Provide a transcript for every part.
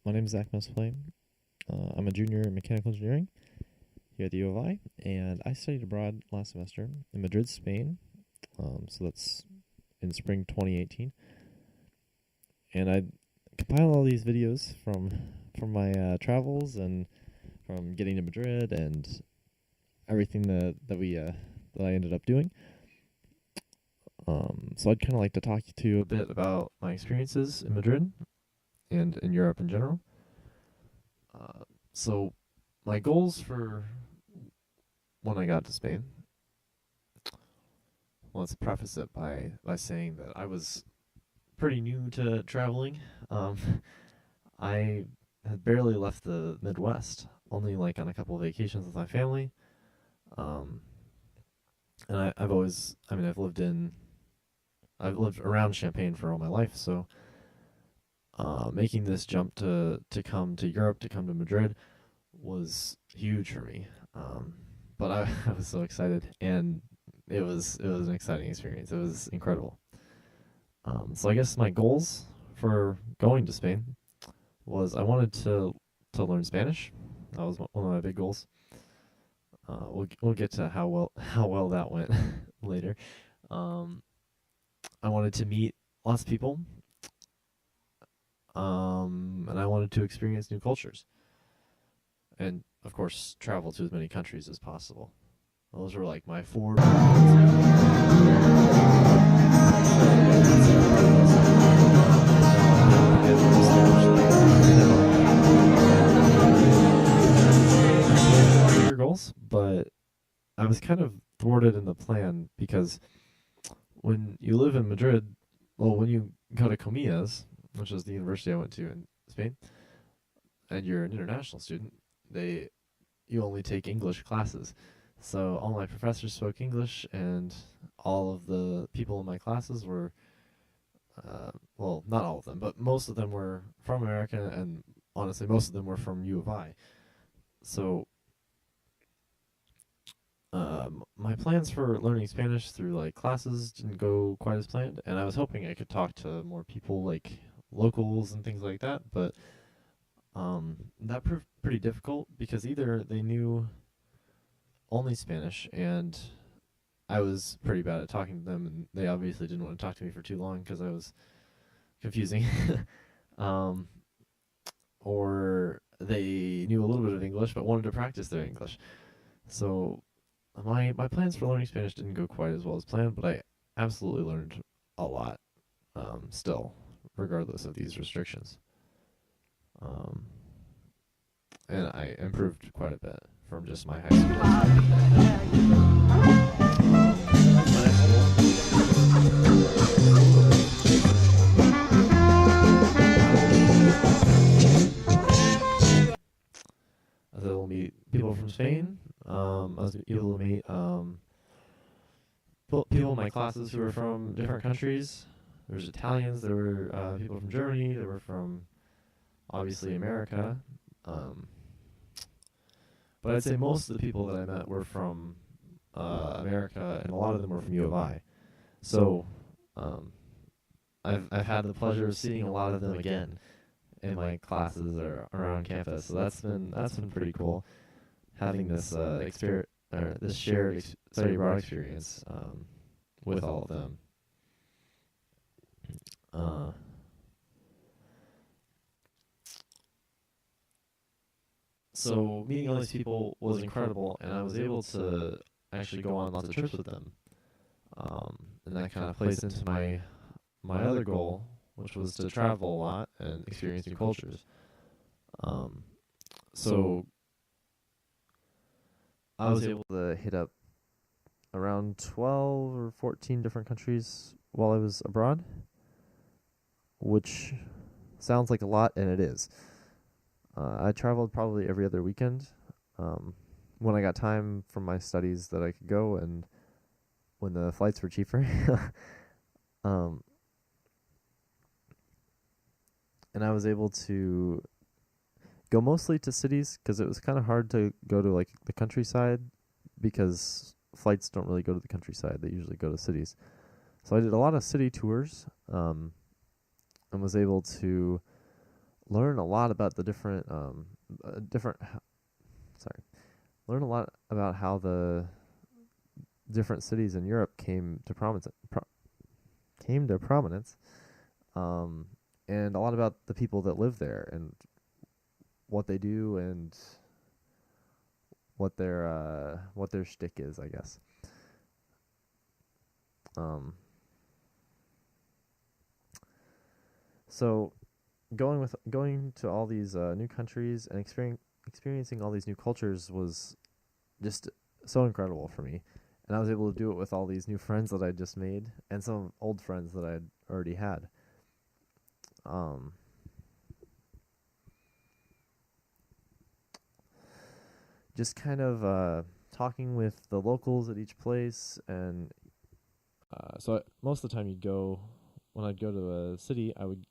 My name is Zach Mesplay. I'm a junior in mechanical engineering here at the U of I, and I studied abroad last semester in Madrid, Spain. So that's in spring 2018. And I compile all these videos from my travels and from getting to Madrid and everything that I ended up doing. So I'd kind of like to talk to you a bit about my experiences in Madrid and in Europe in general. So my goals for when I got to Spain, well, let's preface it by saying that I was pretty new to traveling. Um, I had barely left the Midwest, only like on a couple of vacations with my family. Um, and I've lived around Champagne for all my life, so making this jump to come to Europe, to come to Madrid, was huge for me. But I was so excited, and it was an exciting experience. It was incredible. So I guess my goals for going to Spain was I wanted to learn Spanish. That was one of my big goals. We'll get to how well that went later. I wanted to meet lots of people, and I wanted to experience new cultures, and of course travel to as many countries as possible. Those were like my four. Goals, but I was kind of thwarted in the plan because when you live in Madrid, well, when you go to Comillas, which is the university I went to in Spain, and you're an international student, you only take English classes. So all my professors spoke English, and all of the people in my classes were, well, not all of them, but most of them were from America, and honestly, most of them were from U of I. So my plans for learning Spanish through like classes didn't go quite as planned, and I was hoping I could talk to more people like locals and things like that, but that proved pretty difficult because either they knew only Spanish and I was pretty bad at talking to them, and they obviously didn't want to talk to me for too long because I was confusing, um, or they knew a little bit of English but wanted to practice their English. So my plans for learning Spanish didn't go quite as well as planned, but I absolutely learned a lot, still, regardless of these restrictions. Um, and I improved quite a bit from just my high school. I was able to meet people from Spain. I was able to meet people in my classes who were from different countries. There was Italians. There were people from Germany. There were from obviously America. But I'd say most of the people that I met were from America, and a lot of them were from U of I. So I've had the pleasure of seeing a lot of them again in my classes or around campus. So that's been pretty cool, having this this shared study abroad experience with all of them. So meeting all these people was incredible, and I was able to actually go on lots of trips with them. And that kind of plays into my other goal, which was to travel a lot and experience new cultures. So I was able to hit up around 12 or 14 different countries while I was abroad, which sounds like a lot, and it is. I traveled probably every other weekend when I got time from my studies that I could go, and when the flights were cheaper. um, and I was able to go mostly to cities because it was kind of hard to go to like the countryside because flights don't really go to the countryside. They usually go to cities. So I did a lot of city tours and was able to learn a lot about the different sorry, learn a lot about how the different cities in Europe came to prominence, um, and a lot about the people that live there and what they do and what their shtick is, I guess. Um, so going to all these new countries and experiencing all these new cultures was just so incredible for me. And I was able to do it with all these new friends that I just made and some old friends that I'd already had. Um, just kind of talking with the locals at each place, and most of the time when I'd go to a city, I would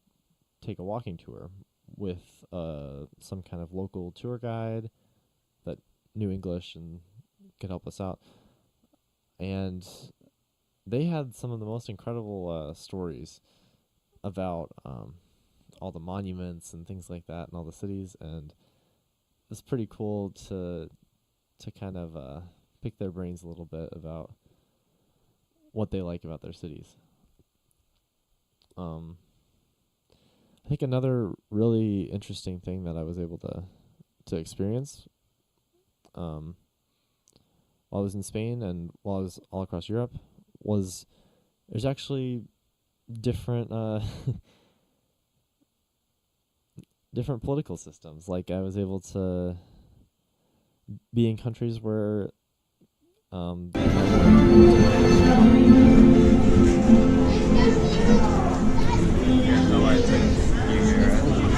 take a walking tour with some kind of local tour guide that knew English and could help us out. And they had some of the most incredible stories about all the monuments and things like that, and all the cities. And it's pretty cool to kind of pick their brains a little bit about what they like about their cities. I think another really interesting thing that I was able to experience while I was in Spain and while I was all across Europe was there's actually different different political systems. Like I was able to be in countries where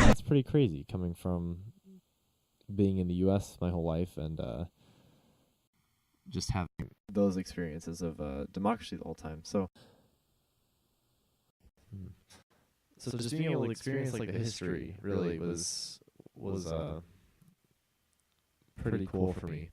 that's pretty crazy coming from being in the U.S. my whole life and just having those experiences of democracy the whole time. So just being able to experience like the history really was pretty cool for me.